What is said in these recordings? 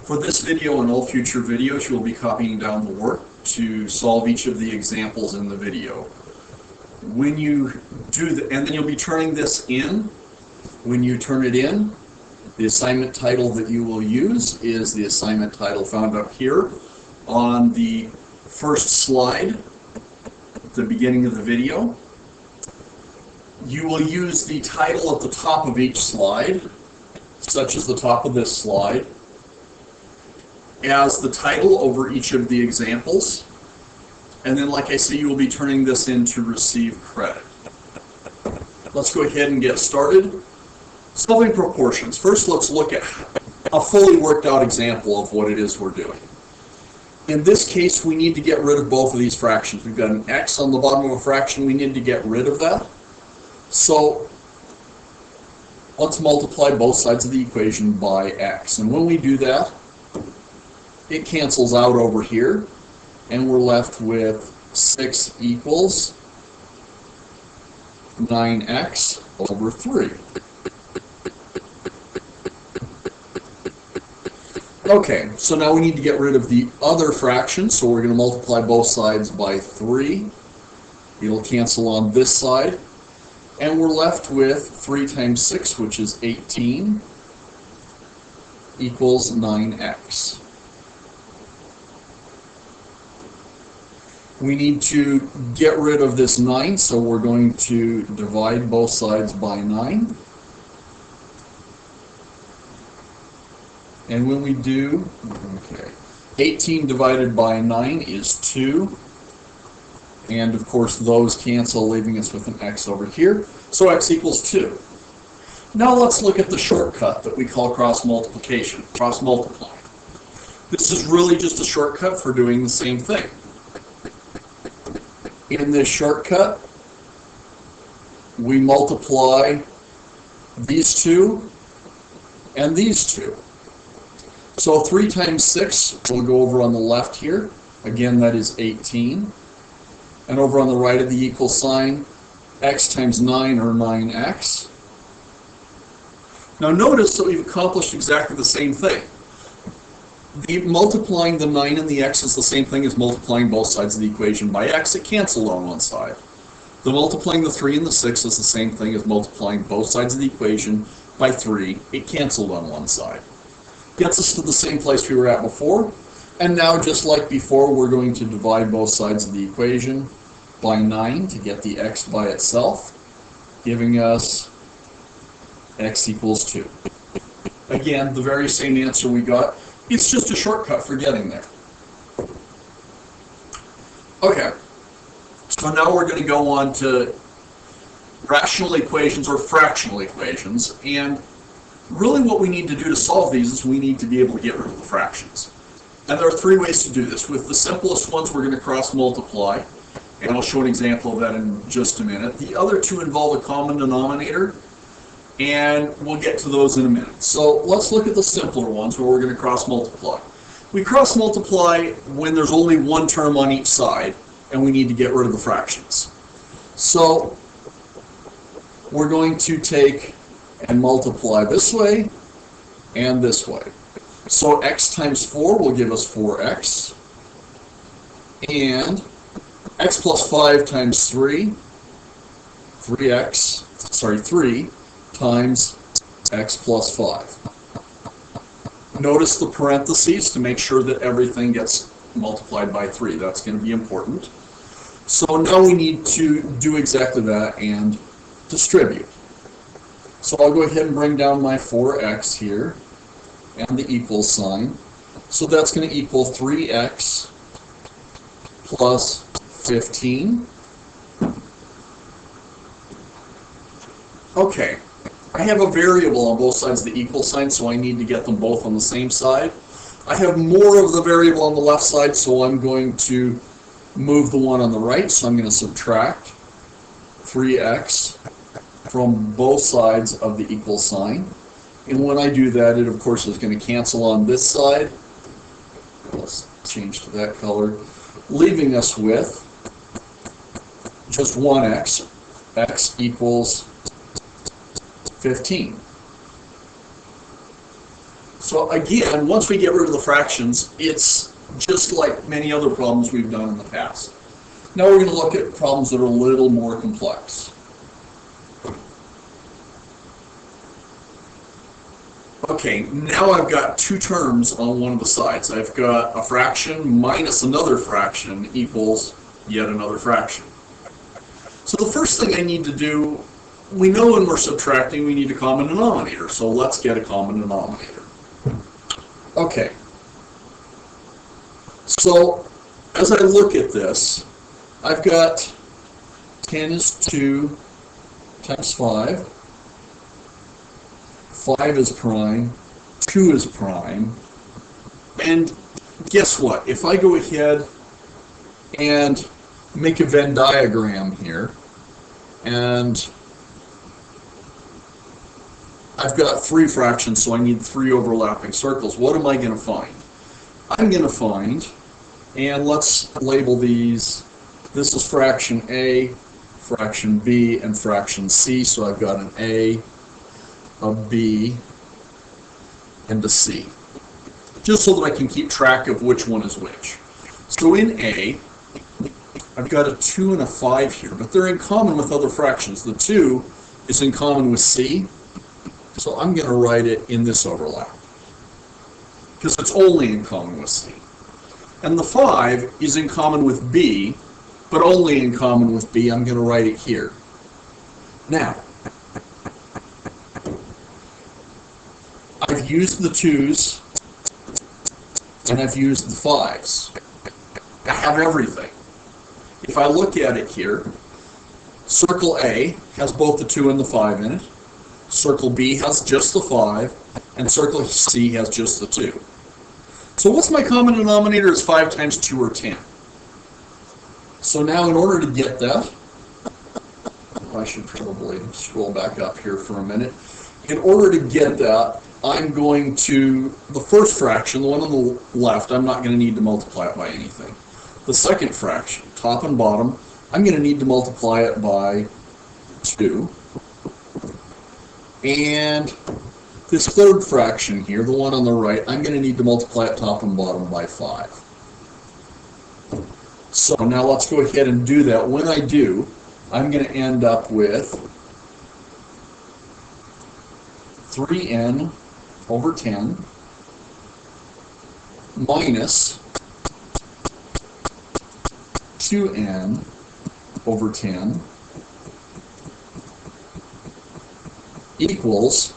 For this video and all future videos, you'll be copying down the work to solve each of the examples in the video. When you do and then you'll be turning this in. When you turn it in, the assignment title that you will use is the assignment title found up here on the first slide at the beginning of the video. You will use the title at the top of each slide, such as the top of this slide, as the title over each of the examples. And then, like I say, you will be turning this in to receive credit. Let's go ahead and get started. Solving proportions. First, let's look at a fully worked out example of what it is we're doing. In this case, we need to get rid of both of these fractions. We've got an x on the bottom of a fraction. We need to get rid of that. So let's multiply both sides of the equation by x. And when we do that, it cancels out over here, and we're left with 6 equals 9x over 3. Okay, so now we need to get rid of the other fraction, so we're going to multiply both sides by 3. It'll cancel on this side, and we're left with 3 times 6, which is 18, equals 9x. We need to get rid of this 9, so we're going to divide both sides by 9. And when we do, 18 divided by 9 is 2. And of course those cancel, leaving us with an x over here. So x equals 2. Now let's look at the shortcut that we call cross multiplication, cross multiply. This is really just a shortcut for doing the same thing. In this shortcut, we multiply these two and these two. So 3 times 6 will go over on the left here. Again, that is 18. And over on the right of the equal sign, x times 9, or 9x. Now notice that we've accomplished exactly the same thing. Multiplying the 9 and the x is the same thing as multiplying both sides of the equation by x. It canceled on one side. The multiplying the 3 and the 6 is the same thing as multiplying both sides of the equation by 3. It canceled on one side. Gets us to the same place we were at before. And now, just like before, we're going to divide both sides of the equation by 9 to get the x by itself, giving us x equals 2. Again, the very same answer we got. It's just a shortcut for getting there. Okay, so now we're going to go on to rational equations or fractional equations, and really what we need to do to solve these is we need to be able to get rid of the fractions. And there are 3 ways to do this. With the simplest ones, we're going to cross multiply, and I'll show an example of that in just a minute. The other 2 involve a common denominator, and we'll get to those in a minute. So let's look at the simpler ones where we're going to cross multiply. We cross multiply when there's only one term on each side, and we need to get rid of the fractions. So we're going to take and multiply this way and this way. So x times 4 will give us 4x, and x plus 5 times 3 times x plus 5. Notice the parentheses to make sure that everything gets multiplied by 3. That's going to be important. So now we need to do exactly that and distribute. So I'll go ahead and bring down my 4x here and the equal sign. So that's going to equal 3x plus 15. Okay, I have a variable on both sides of the equal sign, so I need to get them both on the same side. I have more of the variable on the left side, so I'm going to move the one on the right. So I'm going to subtract 3x from both sides of the equal sign. And when I do that, it of course is going to cancel on this side. Let's change to that color, leaving us with just 1x. X equals 15. So again, once we get rid of the fractions, it's just like many other problems we've done in the past. Now we're going to look at problems that are a little more complex. Okay, now I've got two terms on one of the sides. I've got a fraction minus another fraction equals yet another fraction. So the first thing I need to do, we know when we're subtracting we need a common denominator, so let's get a common denominator. Okay, so as I look at this, I've got 10 is 2 times 5. 5 is prime, 2 is prime, and guess what? If I go ahead and make a Venn diagram here, and I've got 3 fractions, so I need 3 overlapping circles, what am I going to find? I'm going to find, and let's label these, this is fraction A, fraction B, and fraction C, so I've got an A, a B, and a C, just so that I can keep track of which one is which. So in A, I've got a 2 and a 5 here, but they're in common with other fractions. The 2 is in common with C, so I'm going to write it in this overlap, because it's only in common with C. And the 5 is in common with B, but only in common with B. I'm going to write it here. Now, I've used the 2's and I've used the 5's. I have everything. If I look at it here, circle A has both the 2 and the 5 in it, circle B has just the 5, and circle C has just the 2. So what's my common denominator is 5 times 2 or 10. So now in order to get that, I should probably scroll back up here for a minute. In order to get that, I'm going to, the first fraction, the one on the left, I'm not going to need to multiply it by anything. The second fraction, top and bottom, I'm going to need to multiply it by 2. And this third fraction here, the one on the right, I'm going to need to multiply it top and bottom by 5. So now let's go ahead and do that. When I do, I'm going to end up with 3n over 10 minus 2n over 10 equals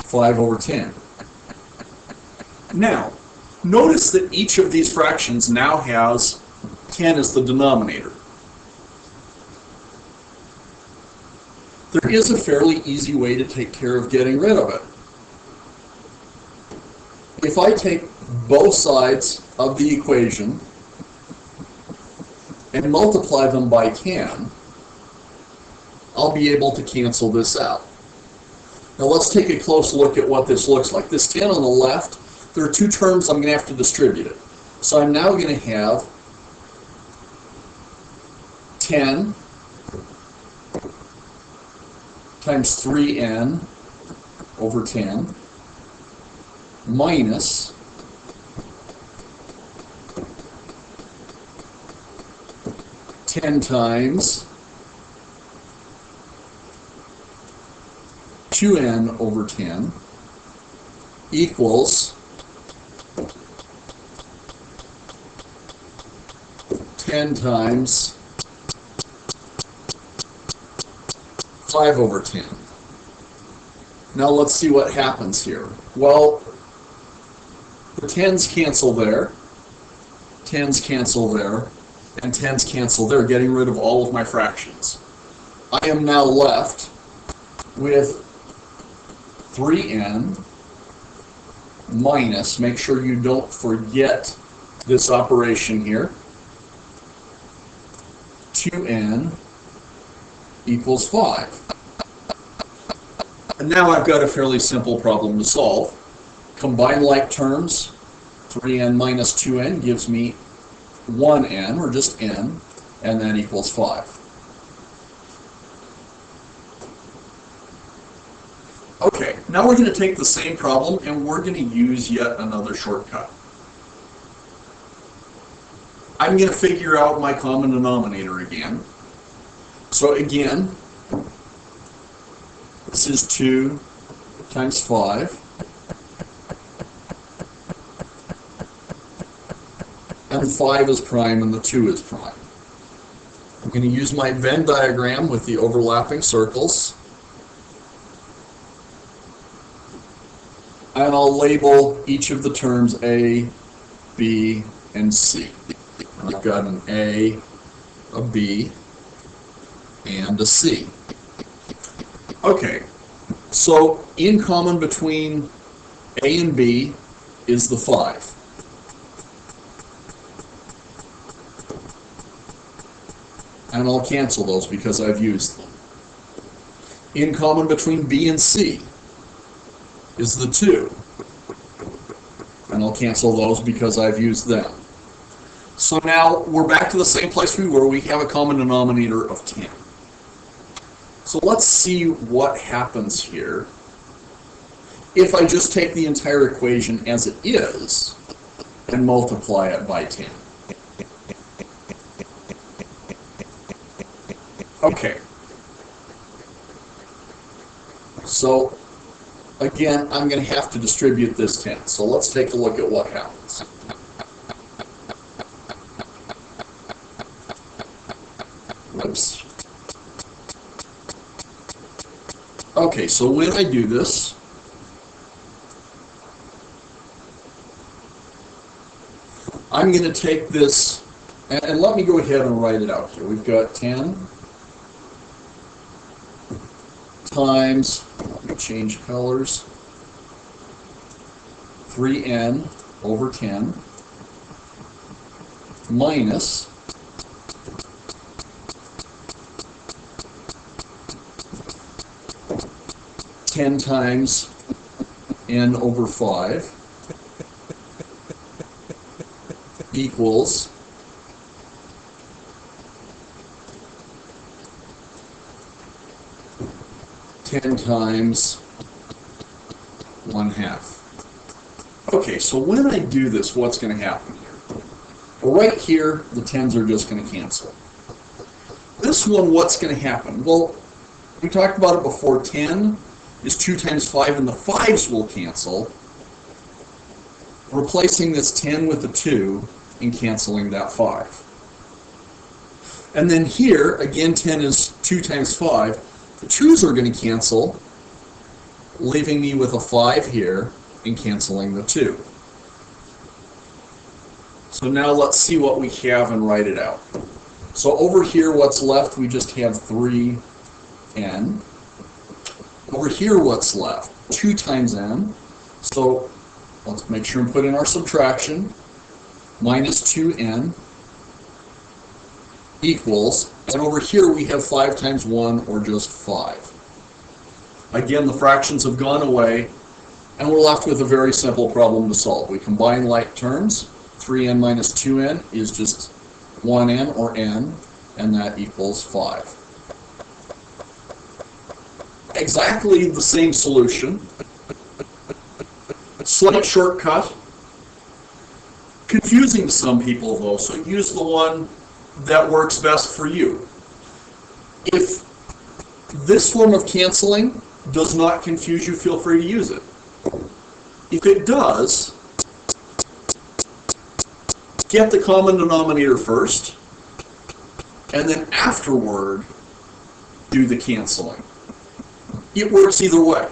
5 over 10. Now, notice that each of these fractions now has 10 as the denominator. There is a fairly easy way to take care of getting rid of it. If I take both sides of the equation and multiply them by 10, I'll be able to cancel this out. Now let's take a close look at what this looks like. This 10 on the left, there are 2 terms I'm going to have to distribute it. So I'm now going to have 10 times 3n over 10 minus 10 times 2n over 10 equals 10 times 5 over 10. Now let's see what happens here. Well, the 10's cancel there, 10's cancel there, and 10's cancel there, getting rid of all of my fractions. I am now left with 3n minus, make sure you don't forget this operation here, 2n equals 5. And now I've got a fairly simple problem to solve. Combine like terms, 3n minus 2n gives me 1n, or just n, and that equals 5. Okay, Now we're going to take the same problem and we're going to use yet another shortcut. I'm going to figure out my common denominator again. So again, this is 2 times 5. And 5 is prime and the 2 is prime. I'm going to use my Venn diagram with the overlapping circles. And I'll label each of the terms A, B, and C. I've got an A, a B, and a C. Okay, so in common between A and B is the 5. And I'll cancel those because I've used them. In common between B and C is the 2. And I'll cancel those because I've used them. So now we're back to the same place we were. We have a common denominator of 10. So let's see what happens here if I just take the entire equation as it is and multiply it by 10. Okay. So again, I'm going to have to distribute this 10. So let's take a look at what happens. Oops. Okay, so when I do this, I'm going to take this, and let me go ahead and write it out here. We've got 10 times, let me change colors, 3n over 10 minus 10 times n over 5 equals 10 times 1/2. Okay, so when I do this, what's going to happen here? Well, right here, the 10s are just going to cancel. This one, what's going to happen? Well, we talked about it before. 10 is 2 times 5, and the 5s will cancel, replacing this 10 with a 2 and canceling that 5. And then here, again, 10 is 2 times 5. The 2's are going to cancel, leaving me with a 5 here and canceling the 2. So now let's see what we have and write it out. So over here, what's left? We just have 3n. Over here, what's left? 2 times n. So let's make sure and put in our subtraction. Minus 2n equals, and over here we have 5 times 1, or just 5. Again, the fractions have gone away, and we're left with a very simple problem to solve. We combine like terms. 3n minus 2n is just 1n, or n, and that equals 5. Exactly the same solution. Slight shortcut. Confusing to some people, though, so use the one that works best for you. If this form of canceling does not confuse you, feel free to use it. If it does, get the common denominator first, and then afterward, do the canceling. It works either way.